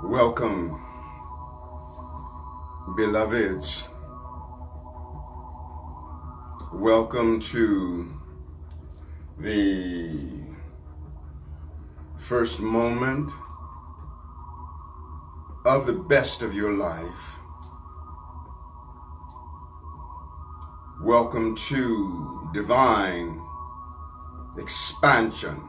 Welcome, beloveds. Welcome to the first moment of the best of your life. Welcome to divine expansion.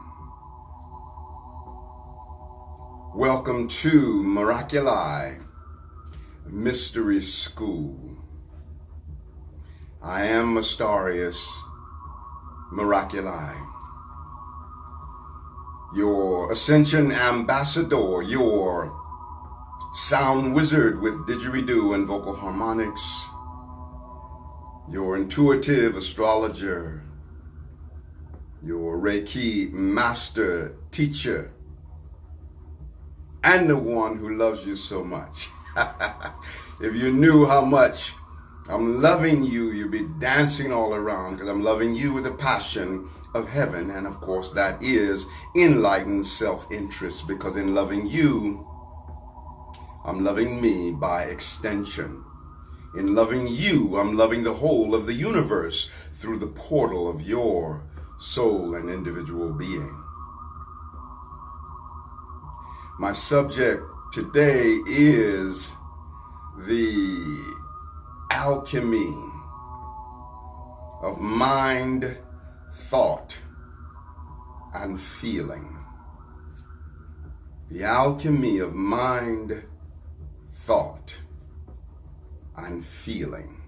Welcome to Miraculii Mystery School. I am Astarius, Miraculii, your Ascension Ambassador, your sound wizard with didgeridoo and vocal harmonics, your intuitive astrologer, your Reiki master teacher, and the one who loves you so much. If you knew how much I'm loving you, you'd be dancing all around, because I'm loving you with the passion of heaven. And of course, that is enlightened self-interest, because in loving you, I'm loving me by extension. In loving you, I'm loving the whole of the universe through the portal of your soul and individual being. My subject today is the alchemy of mind, thought, and feeling. The alchemy of mind, thought, and feeling.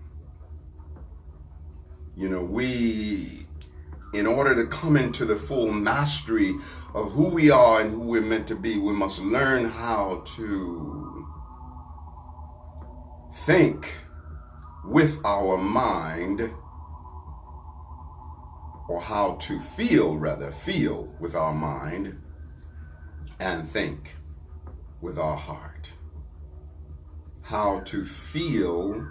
You know, in order to come into the full mastery of who we are and who we're meant to be, we must learn how to think with our mind, or how to feel with our mind, and think with our heart. How to feel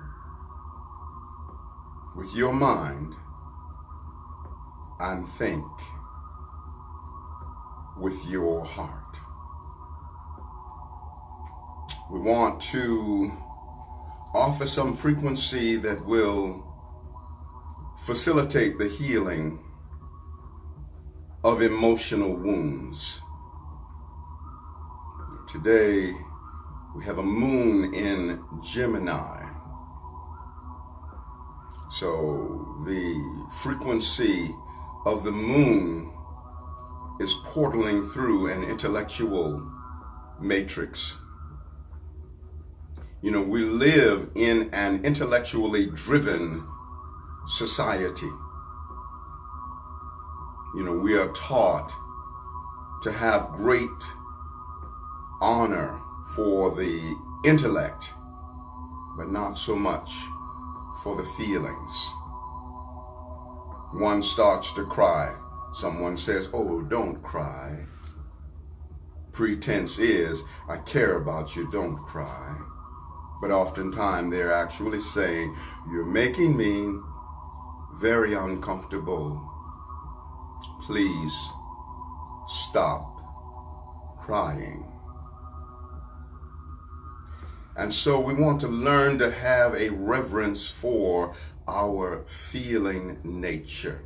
with your mind and think with your heart. We want to offer some frequency that will facilitate the healing of emotional wounds. Today, we have a moon in Gemini. So the frequency of the moon is portaling through an intellectual matrix. You know, we live in an intellectually driven society. You know, we are taught to have great honor for the intellect, but not so much for the feelings. One starts to cry. Someone says, "Oh, don't cry." Pretense is, "I care about you, don't cry." But oftentimes they're actually saying, "You're making me very uncomfortable. Please stop crying." And so we want to learn to have a reverence for our feeling nature.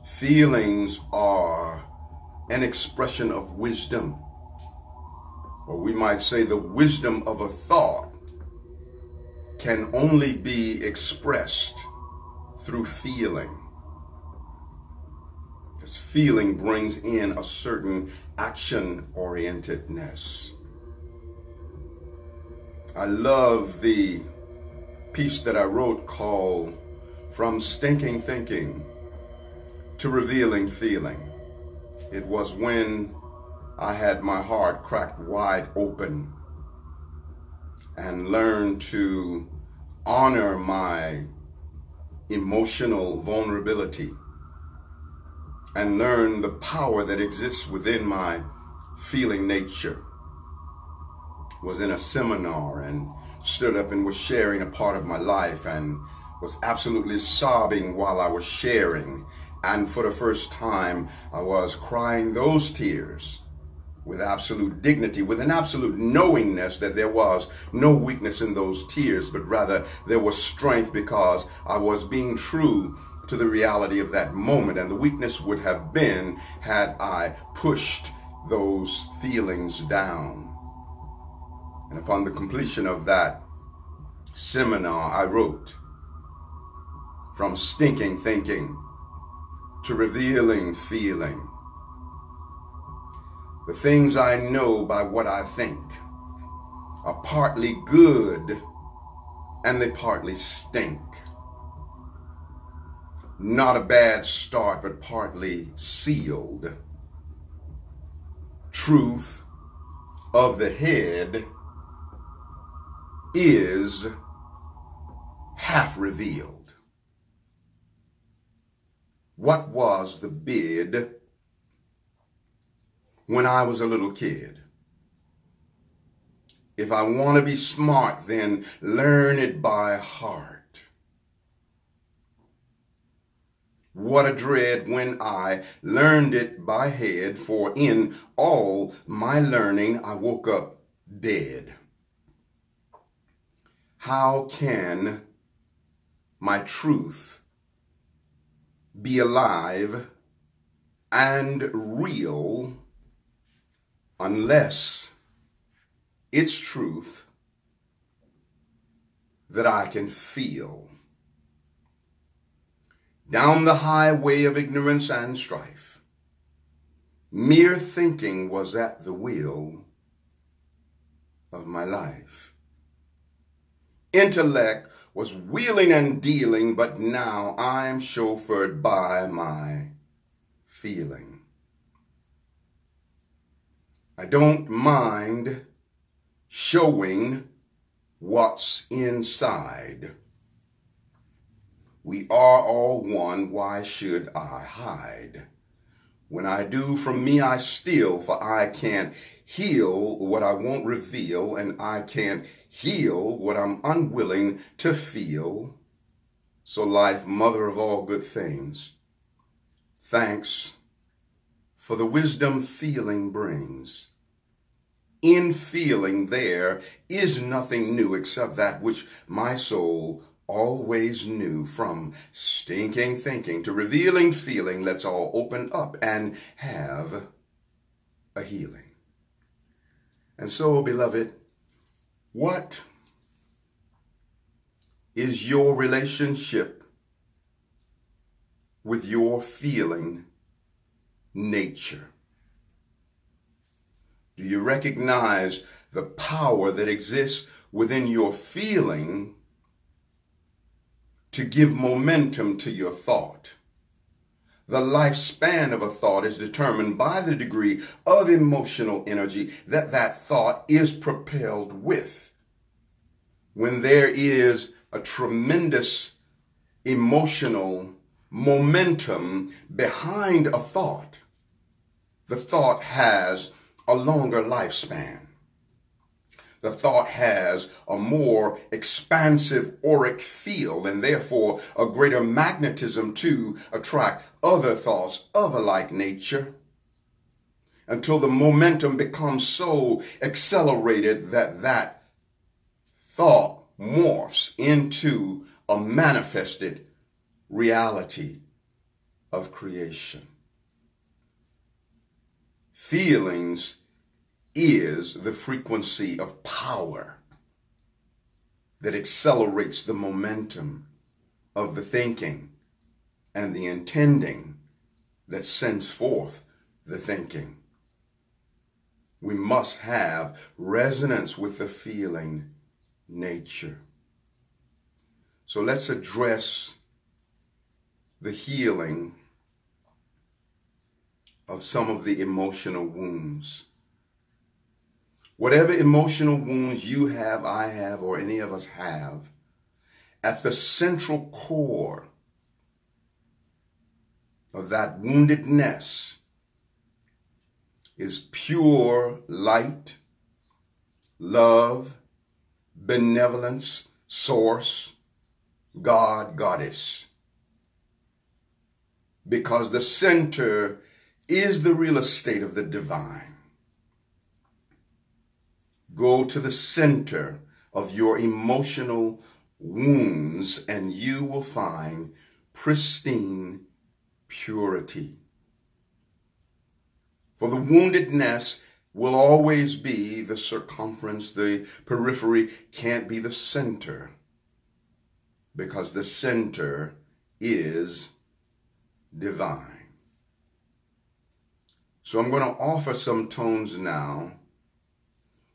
Feelings are an expression of wisdom, or we might say the wisdom of a thought can only be expressed through feeling. Because feeling brings in a certain action-orientedness. I love the piece that I wrote called "From Stinking Thinking to Revealing Feeling." It was when I had my heart cracked wide open and learned to honor my emotional vulnerability and learn the power that exists within my feeling nature. Was in a seminar and stood up and was sharing a part of my life and was absolutely sobbing while I was sharing. And for the first time, I was crying those tears with absolute dignity, with an absolute knowingness that there was no weakness in those tears, but rather there was strength, because I was being true to the reality of that moment. And the weakness would have been had I pushed those feelings down. And upon the completion of that seminar, I wrote, "From stinking thinking to revealing feeling. The things I know by what I think are partly good and they partly stink. Not a bad start, but partly sealed. Truth of the head is half revealed." What was the bid when I was a little kid? If I want to be smart, then learn it by heart. What a dread when I learned it by head, for in all my learning I woke up dead. How can my truth be alive and real unless it's truth that I can feel? Down the highway of ignorance and strife, mere thinking was at the wheel of my life. Intellect was wheeling and dealing, but now I'm chauffeured by my feeling. I don't mind showing what's inside. We are all one, why should I hide? When I do, from me I steal, for I can't heal what I won't reveal, and I can't heal what I'm unwilling to feel. So life, mother of all good things, thanks for the wisdom feeling brings. In feeling there is nothing new except that which my soul always knew. From stinking thinking to revealing feeling, let's all open up and have a healing. And so, beloved, what is your relationship with your feeling nature? Do you recognize the power that exists within your feeling to give momentum to your thought? The lifespan of a thought is determined by the degree of emotional energy that that thought is propelled with. When there is a tremendous emotional momentum behind a thought, the thought has a longer lifespan. The thought has a more expansive auric field and therefore a greater magnetism to attract other thoughts of a like nature, until the momentum becomes so accelerated that that thought morphs into a manifested reality of creation. Feelings is the frequency of power that accelerates the momentum of the thinking and the intending that sends forth the thinking. We must have resonance with the feeling nature. So let's address the healing of some of the emotional wounds. Whatever emotional wounds you have, I have, or any of us have, at the central core of that woundedness is pure light, love, benevolence, source, God, goddess. Because the center is the real estate of the divine. Go to the center of your emotional wounds and you will find pristine purity. For the woundedness will always be the circumference, the periphery can't be the center, because the center is divine. So I'm going to offer some tones now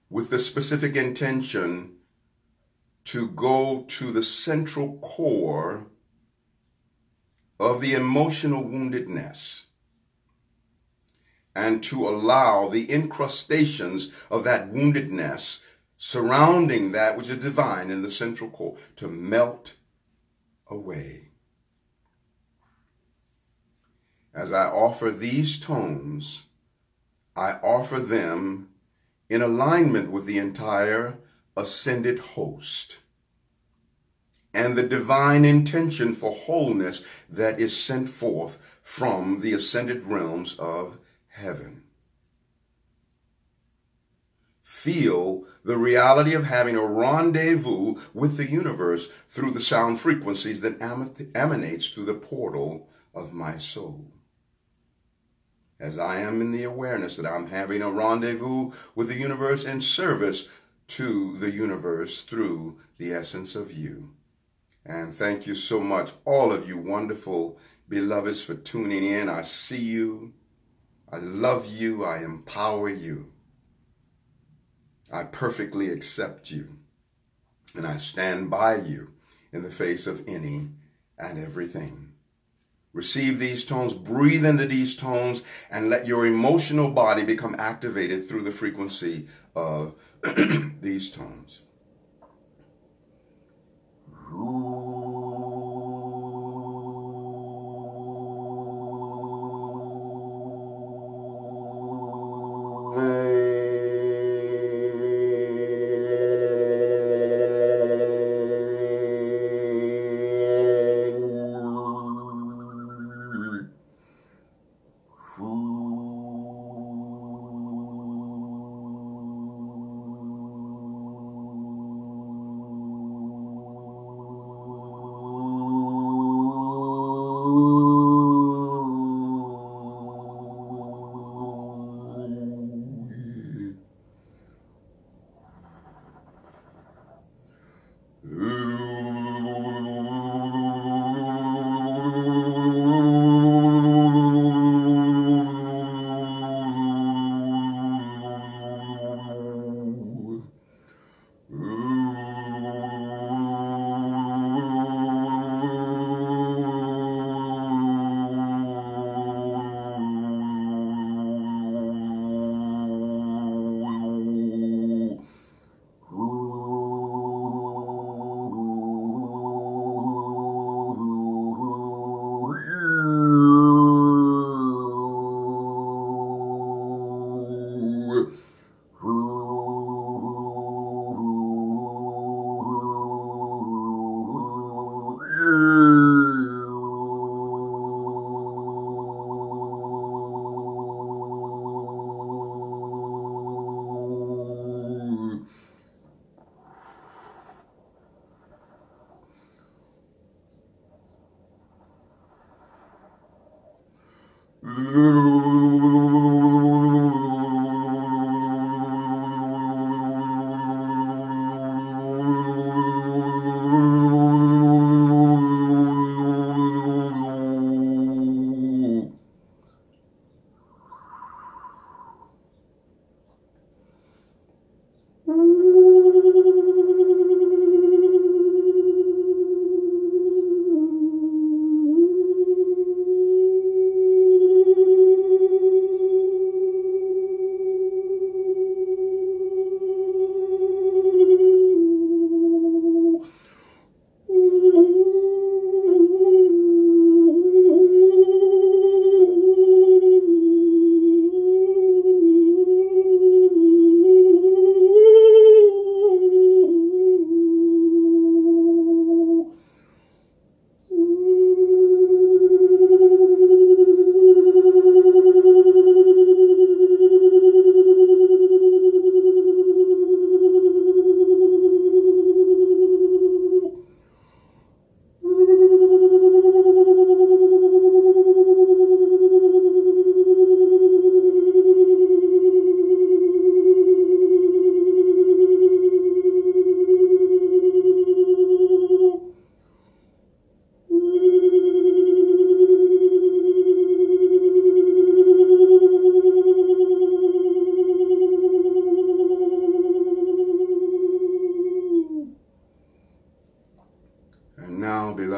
with the specific intention to go to the central core of the emotional woundedness and to allow the incrustations of that woundedness surrounding that which is divine in the central core to melt away. As I offer these tones, I offer them in alignment with the entire ascended host and the divine intention for wholeness that is sent forth from the ascended realms of heaven. Feel the reality of having a rendezvous with the universe through the sound frequencies that emanates through the portal of my soul. As I am in the awareness that I'm having a rendezvous with the universe in service to the universe through the essence of you. And thank you so much, all of you wonderful beloveds, for tuning in. I see you. I love you. I empower you. I perfectly accept you. And I stand by you in the face of any and everything. Receive these tones, breathe into these tones, and let your emotional body become activated through the frequency of these tones.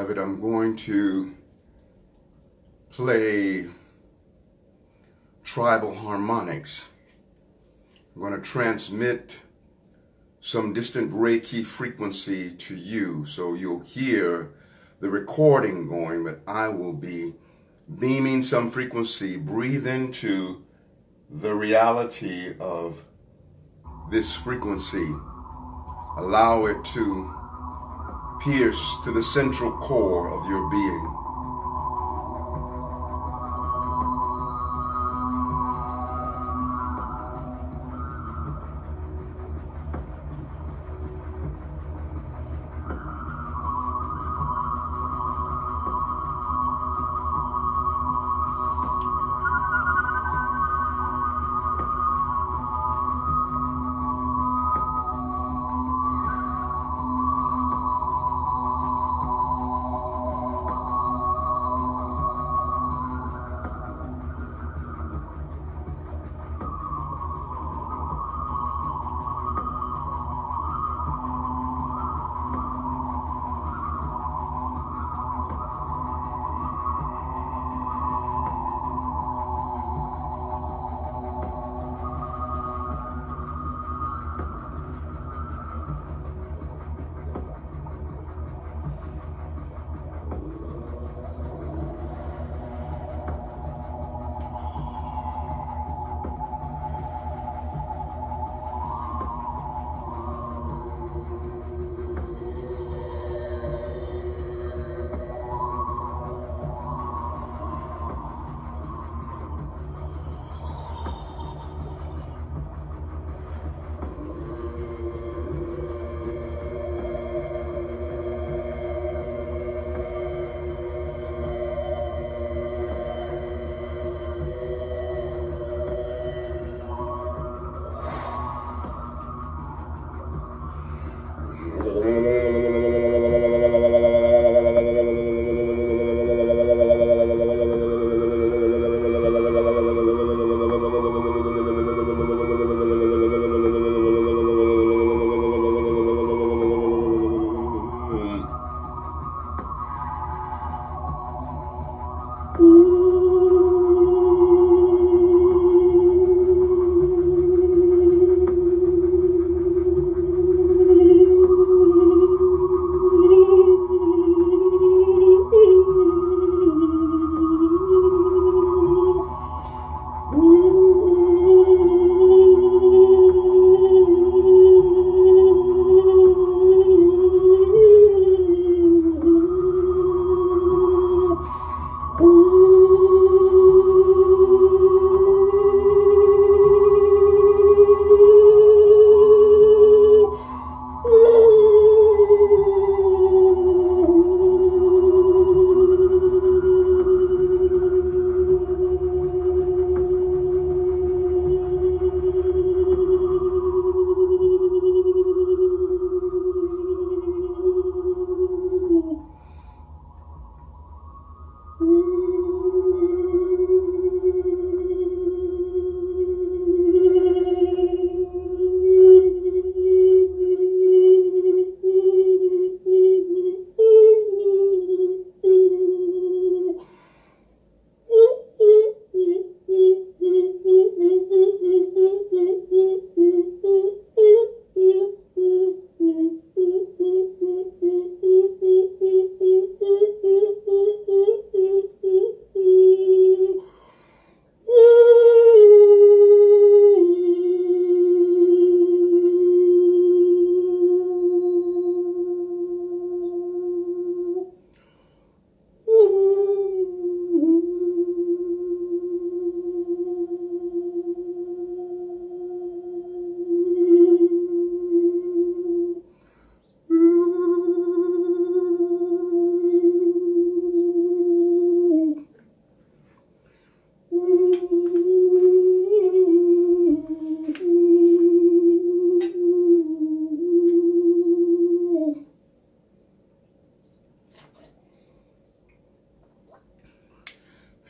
beloved, I'm going to play tribal harmonics. I'm going to transmit some distant Reiki frequency to you, so you'll hear the recording going, but I will be beaming some frequency. Breathe into the reality of this frequency. Allow it to pierce to the central core of your being.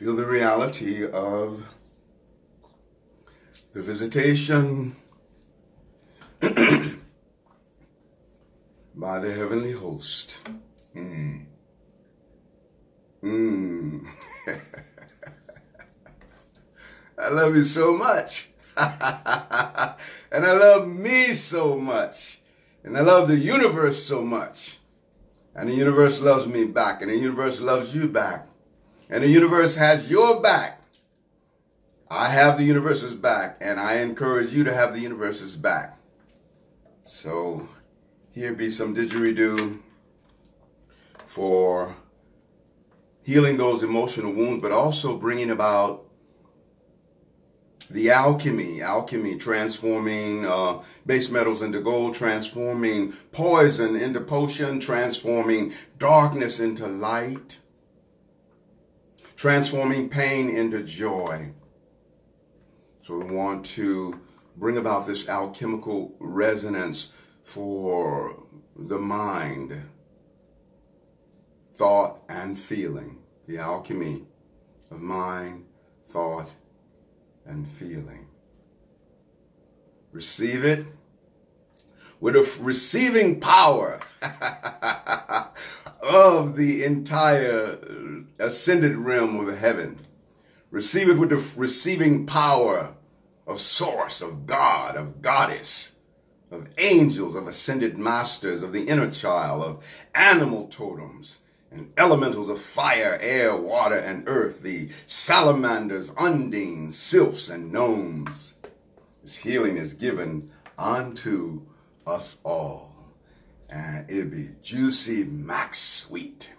Feel the reality of the visitation by the heavenly host. Mm. I love you so much. And I love me so much. And I love the universe so much. And the universe loves me back. And the universe loves you back. And the universe has your back. I have the universe's back. And I encourage you to have the universe's back. So here be some didgeridoo for healing those emotional wounds, but also bringing about the alchemy, transforming base metals into gold, transforming poison into potion, transforming darkness into light, transforming pain into joy. So we want to bring about this alchemical resonance for the mind, thought, and feeling. The alchemy of mind, thought, and feeling. Receive it with a receiving power of the entire ascended realm of heaven. Receive it with the receiving power of Source, of God, of Goddess, of angels, of ascended masters, of the inner child, of animal totems, and elementals of fire, air, water, and earth, the salamanders, undines, sylphs, and gnomes. This healing is given unto us all. And it'll be juicy max sweet.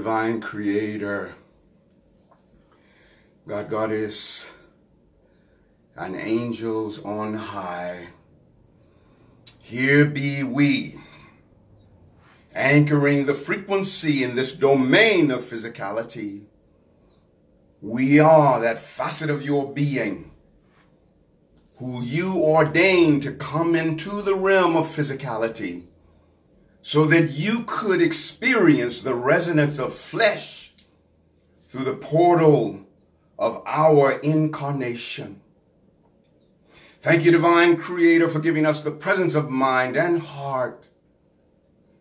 Divine Creator, God, Goddess, and angels on high, here be we, anchoring the frequency in this domain of physicality. We are that facet of your being who you ordained to come into the realm of physicality so that you could experience the resonance of flesh through the portal of our incarnation. Thank you, Divine Creator, for giving us the presence of mind and heart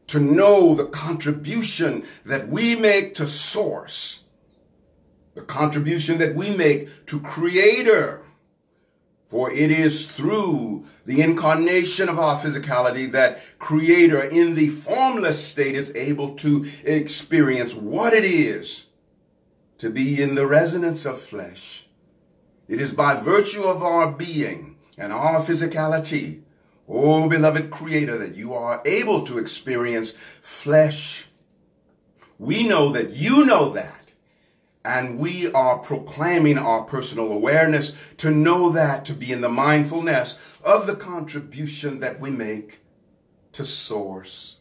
to know the contribution that we make to Source, the contribution that we make to Creator. For it is through the incarnation of our physicality that Creator in the formless state is able to experience what it is to be in the resonance of flesh. It is by virtue of our being and our physicality, oh beloved Creator, that you are able to experience flesh. We know that you know that. And we are proclaiming our personal awareness to know that, to be in the mindfulness of the contribution that we make to Source.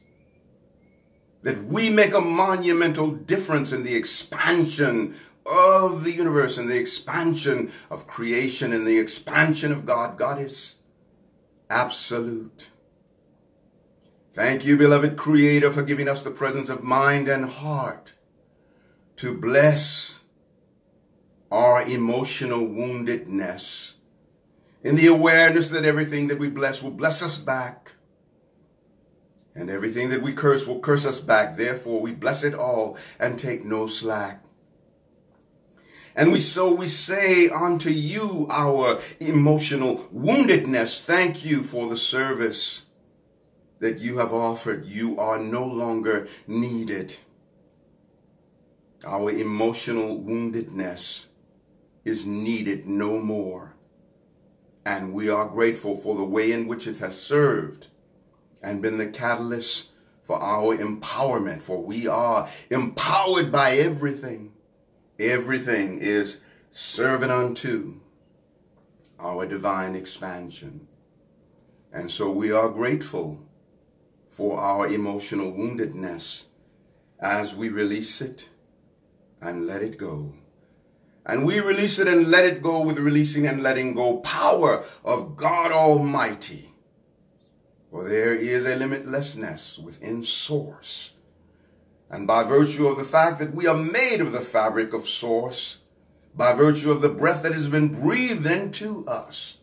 That we make a monumental difference in the expansion of the universe, and the expansion of creation, and the expansion of God, Goddess, Absolute. Thank you, beloved Creator, for giving us the presence of mind and heart to bless our emotional woundedness in the awareness that everything that we bless will bless us back, and everything that we curse will curse us back. Therefore, we bless it all and take no slack. And we say unto you, our emotional woundedness, thank you for the service that you have offered. You are no longer needed. Our emotional woundedness is needed no more. And we are grateful for the way in which it has served and been the catalyst for our empowerment, for we are empowered by everything. Everything is serving unto our divine expansion. And so we are grateful for our emotional woundedness as we release it and let it go. And we release it and let it go with the releasing and letting go power of God Almighty. For there is a limitlessness within Source. And by virtue of the fact that we are made of the fabric of Source, by virtue of the breath that has been breathed into us,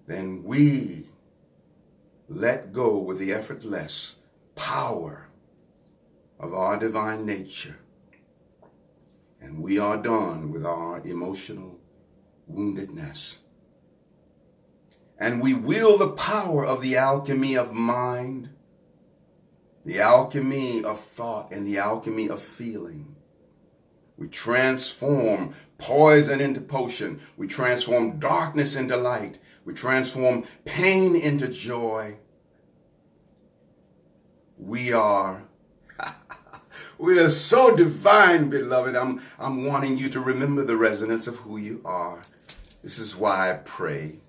then we let go with the effortless power of our divine nature. And we are done with our emotional woundedness. And we wield the power of the alchemy of mind, the alchemy of thought, and the alchemy of feeling. We transform poison into potion. We transform darkness into light. We transform pain into joy. We are so divine, beloved. I'm wanting you to remember the resonance of who you are. This is why I pray.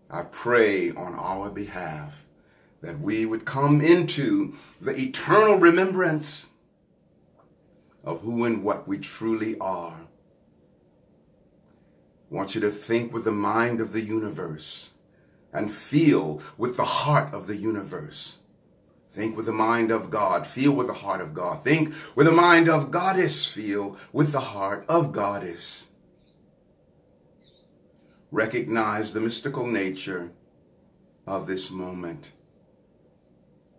I pray on our behalf that we would come into the eternal remembrance of who and what we truly are. I want you to think with the mind of the universe and feel with the heart of the universe. Think with the mind of God, feel with the heart of God. Think with the mind of Goddess, feel with the heart of Goddess. Recognize the mystical nature of this moment.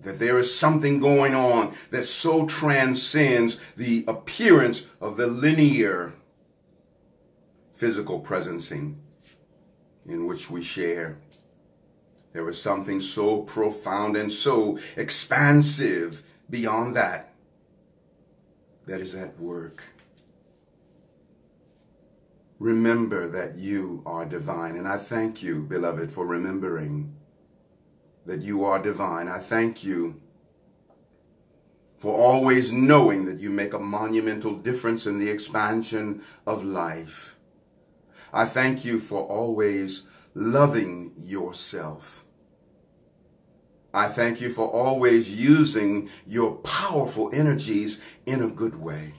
That there is something going on that so transcends the appearance of the linear physical presencing in which we share. There is something so profound and so expansive beyond that is at work. Remember that you are divine. And I thank you, beloved, for remembering that you are divine. I thank you for always knowing that you make a monumental difference in the expansion of life. I thank you for always loving yourself. I thank you for always using your powerful energies in a good way.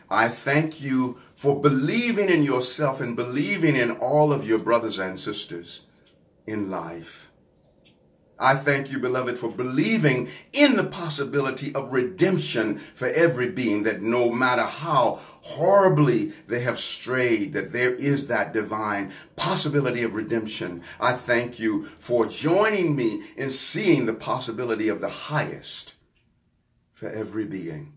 I thank you for believing in yourself and believing in all of your brothers and sisters in life. I thank you, beloved, for believing in the possibility of redemption for every being, that no matter how horribly they have strayed, that there is that divine possibility of redemption. I thank you for joining me in seeing the possibility of the highest for every being.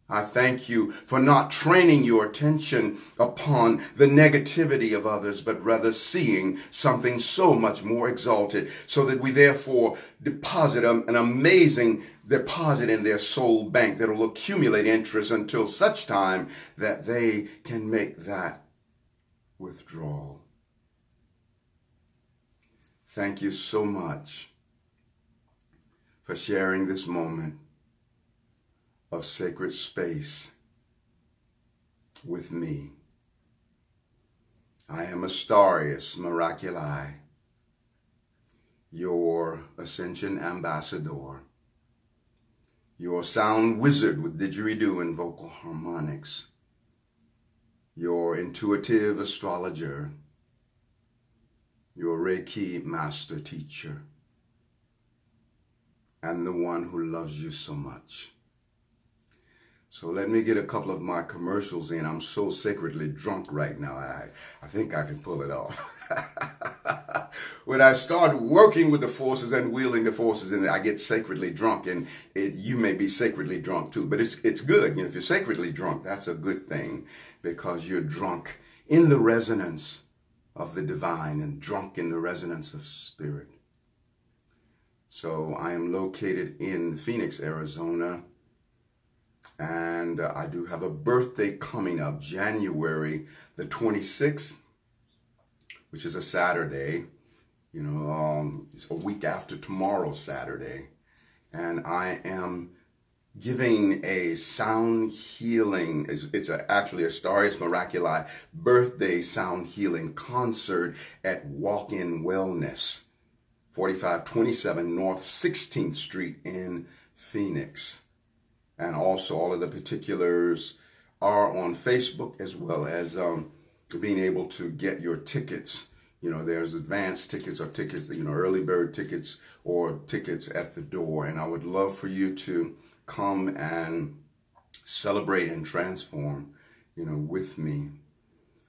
I thank you for not training your attention upon the negativity of others, but rather seeing something so much more exalted, so that we therefore deposit an amazing deposit in their soul bank that will accumulate interest until such time that they can make that withdrawal. Thank you so much for sharing this moment of sacred space with me. I am Astarius Miraculii, your Ascension Ambassador, your sound wizard with didgeridoo and vocal harmonics, your intuitive astrologer, your Reiki master teacher, and the one who loves you so much. So let me get a couple of my commercials in. I'm so sacredly drunk right now. I think I can pull it off. When I start working with the forces and wielding the forces, and I get sacredly drunk, and you may be sacredly drunk too, but it's good. You know, if you're sacredly drunk, that's a good thing, because you're drunk in the resonance of the divine and drunk in the resonance of spirit. So I am located in Phoenix, Arizona, and I do have a birthday coming up, January the 26th, which is a Saturday. You know, it's a week after tomorrow, Saturday. And I am giving a sound healing, it's actually Astarius Miraculii birthday sound healing concert at Walk-In Wellness, 4527 North 16th Street in Phoenix. And also all of the particulars are on Facebook, as well as being able to get your tickets. You know, there's advanced tickets or tickets, you know, early bird tickets or tickets at the door. And I would love for you to come and celebrate and transform, you know, with me.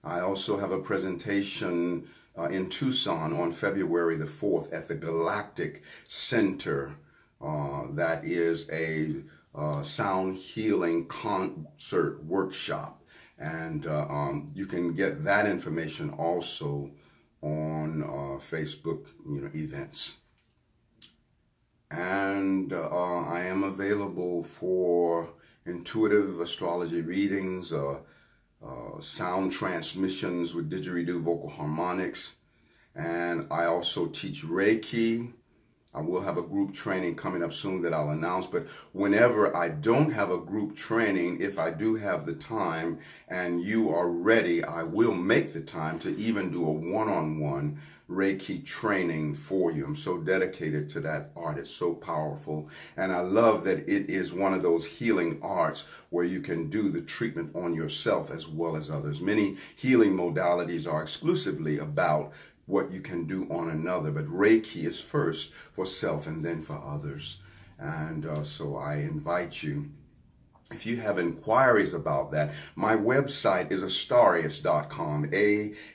I also have a presentation in Tucson on February the 4th at the Galactic Center. That is a sound healing concert workshop. And you can get that information also on Facebook, you know, events. And I am available for intuitive astrology readings, sound transmissions with didgeridoo vocal harmonics. And I also teach Reiki. I will have a group training coming up soon that I'll announce, but whenever I don't have a group training, if I do have the time and you are ready, I will make the time to even do a one-on-one Reiki training for you. I'm so dedicated to that art. It's so powerful. And I love that it is one of those healing arts where you can do the treatment on yourself as well as others. Many healing modalities are exclusively about what you can do on another, but Reiki is first for self and then for others. And so I invite you, if you have inquiries about that, my website is Astarius.com,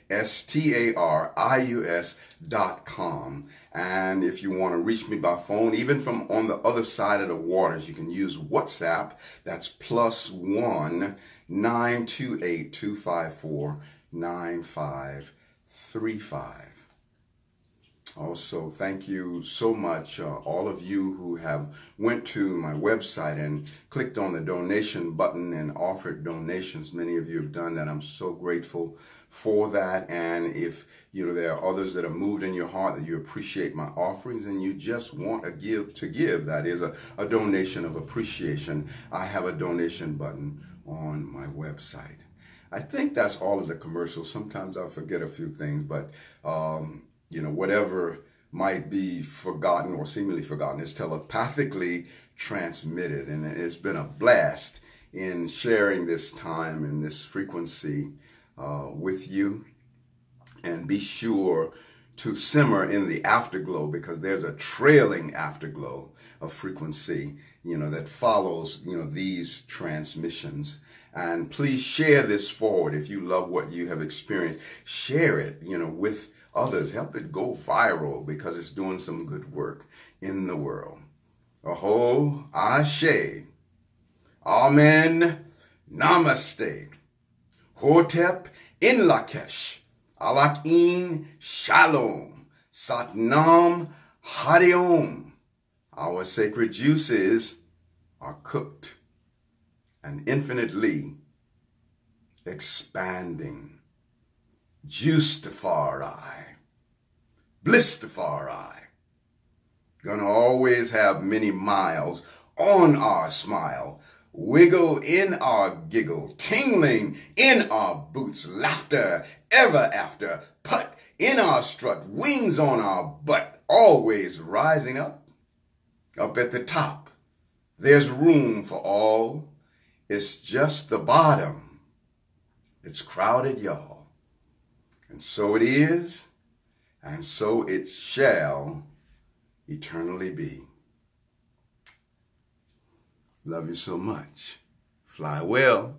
Astarius.com. And if you want to reach me by phone, even from on the other side of the waters, you can use WhatsApp. That's +1 928 254 9535. Also, thank you so much, all of you who have went to my website and clicked on the donation button and offered donations. Many of you have done that. I'm so grateful for that. And if you know there are others that are moved in your heart, that you appreciate my offerings and you just want to give, that is a donation of appreciation, I have a donation button on my website. I think that's all of the commercials. Sometimes I forget a few things, but you know, whatever might be forgotten or seemingly forgotten is telepathically transmitted. And it's been a blast in sharing this time and this frequency with you. And be sure to simmer in the afterglow, because there's a trailing afterglow of frequency, you know, that follows, you know, these transmissions. And please share this forward. If you love what you have experienced, share it, you know, with others. Help it go viral, because it's doing some good work in the world. Aho, Ashe, Amen, Namaste, Hotep, In Lakesh, Alakin, Shalom, Satnam, Hariom. Our sacred juices are cooked and infinitely expanding. Juicify, blissify. Gonna always have many miles on our smile, wiggle in our giggle, tingling in our boots, laughter ever after, put in our strut, wings on our butt, always rising up at the top. There's room for all. It's just the bottom. It's crowded, y'all. And so it is, and so it shall eternally be. Love you so much. Fly well.